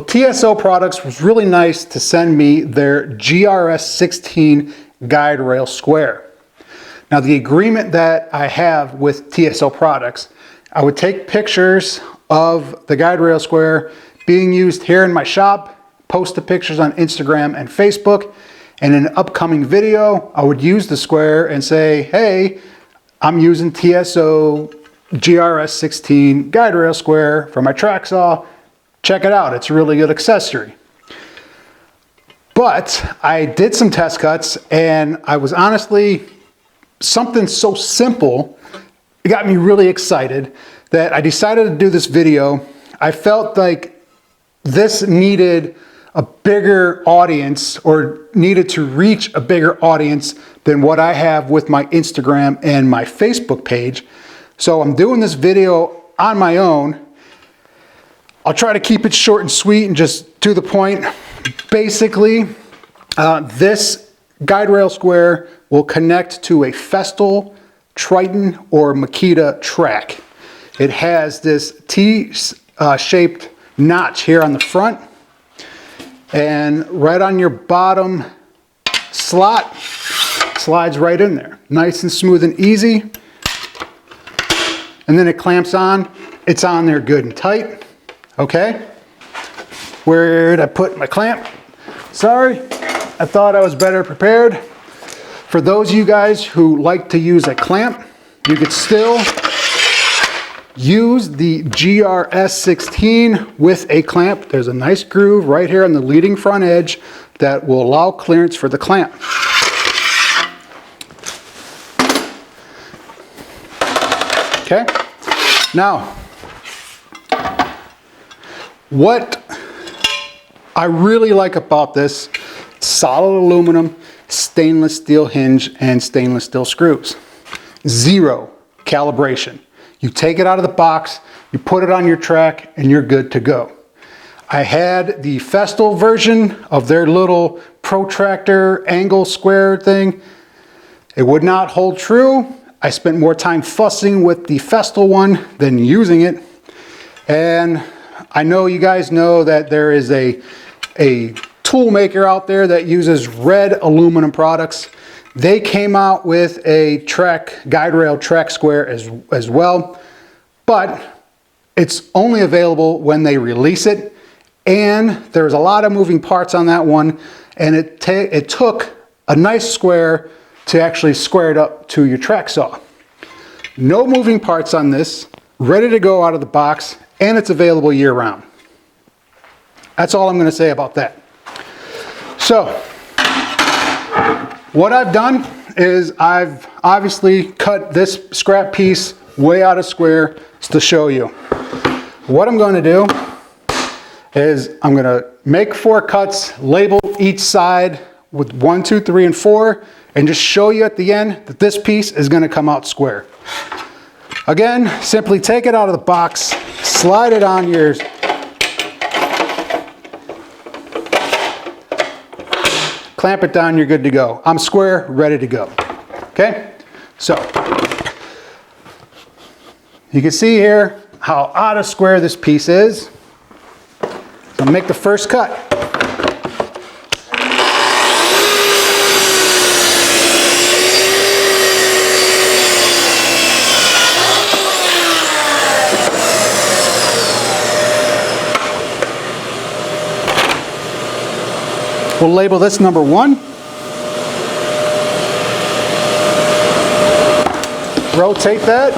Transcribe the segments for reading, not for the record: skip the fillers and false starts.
TSO Products was really nice to send me their GRS-16 guide rail square. Now the agreement that I have with TSO Products, I would take pictures of the guide rail square being used here in my shop, post the pictures on Instagram and Facebook, and in an upcoming video, I would use the square and say, hey, I'm using TSO GRS-16 guide rail square for my track saw. Check it out, it's a really good accessory. But I did some test cuts and I was honestly, something so simple, it got me really excited that I decided to do this video. I felt like this needed a bigger audience or needed to reach a bigger audience than what I have with my Instagram and my Facebook page. So I'm doing this video on my own. I'll try to keep it short and sweet and just to the point. Basically, this guide rail square will connect to a Festal, Triton, or Makita track. It has this T-shaped notch here on the front, and right on your bottom slot, slides right in there. Nice and smooth and easy. And then it clamps on. It's on there good and tight. Okay. Where'd I put my clamp? Sorry, I thought I was better prepared. For those of you guys who like to use a clamp, you could still use the GRS-16 with a clamp. There's a nice groove right here on the leading front edge that will allow clearance for the clamp. Okay, now what I really like about this, solid aluminum, stainless steel hinge and stainless steel screws. Zero calibration. You take it out of the box, you put it on your track, and you're good to go. I had the Festal version of their little protractor angle square thing. It would not hold true. I spent more time fussing with the Festal one than using it. And I know you guys know that there is a tool maker out there that uses red aluminum products. They came out with a guide rail track square as well, but it's only available when they release it. And there's a lot of moving parts on that one. And it took a nice square to actually square it up to your track saw. No moving parts on this, ready to go out of the box, and it's available year round. That's all I'm going to say about that. So, what I've done is I've obviously cut this scrap piece way out of square to show you. What I'm going to do is I'm going to make 4 cuts, label each side with 1, 2, 3, and 4, and just show you at the end that this piece is going to come out square. Again, simply take it out of the box, slide it on your clamp it down, you're good to go. I'm square, ready to go. Okay? So, you can see here how out of square this piece is. So I'll make the first cut. We'll label this number 1. Rotate that.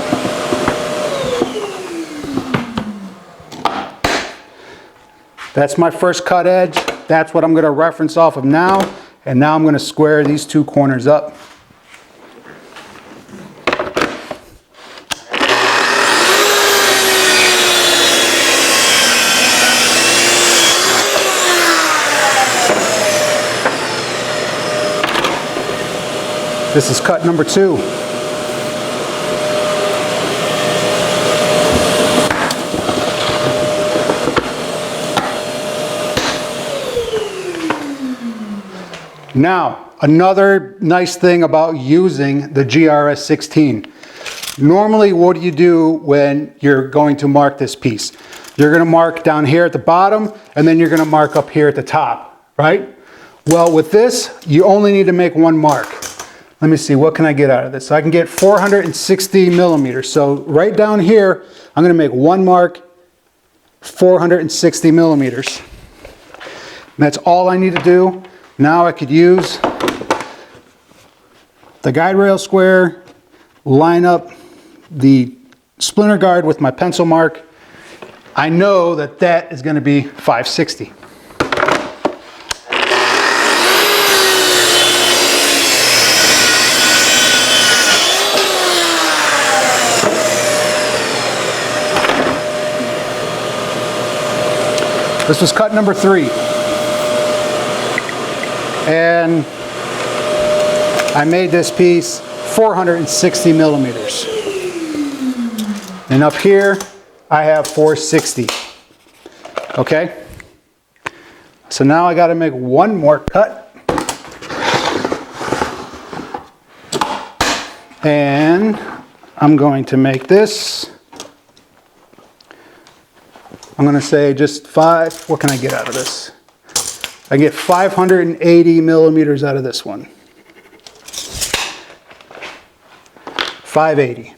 That's my first cut edge. That's what I'm going to reference off of now. And now I'm going to square these 2 corners up. This is cut number 2. Now, another nice thing about using the GRS-16. Normally, what do you do when you're going to mark this piece? You're going to mark down here at the bottom, and then you're going to mark up here at the top, right? Well, with this, you only need to make one mark. Let me see, what can I get out of this? So I can get 460 millimeters. So right down here, I'm going to make one mark, 460 millimeters. And that's all I need to do. Now I could use the guide rail square, line up the splinter guard with my pencil mark. I know that that is going to be 560. This was cut number 3. And I made this piece 460 millimeters. And up here, I have 460. Okay? So now I got to make one more cut. And I'm going to make this, I'm going to say just what can I get out of this? I get 580 millimeters out of this one. 580.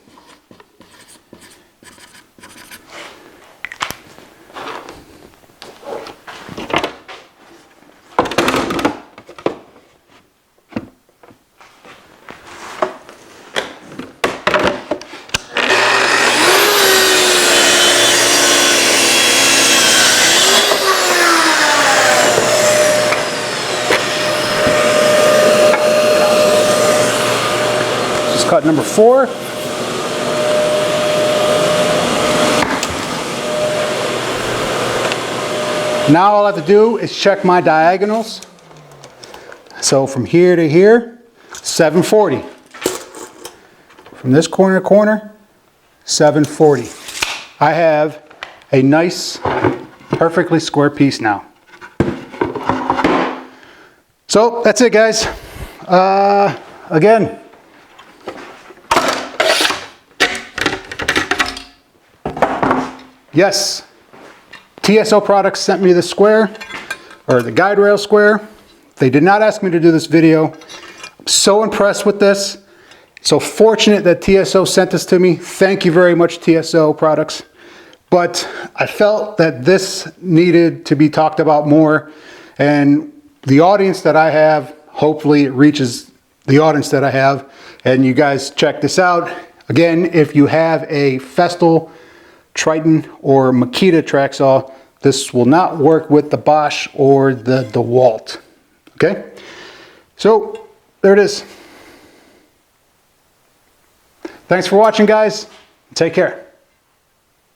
Cut number 4. Now all I have to do is check my diagonals. So from here to here, 740. From this corner to corner, 740. I have a nice, perfectly square piece now. So that's it, guys. Again, yes, TSO Products sent me the square, or the guide rail square. They did not ask me to do this video. I'm so impressed with this. So fortunate that TSO sent this to me. Thank you very much, TSO Products. But I felt that this needed to be talked about more. And the audience that I have, hopefully it reaches the audience that I have. And you guys check this out. Again, if you have a Festool, Triton, or Makita track saw, this will not work with the Bosch or the DeWalt. Okay? So, there it is. Thanks for watching, guys. Take care.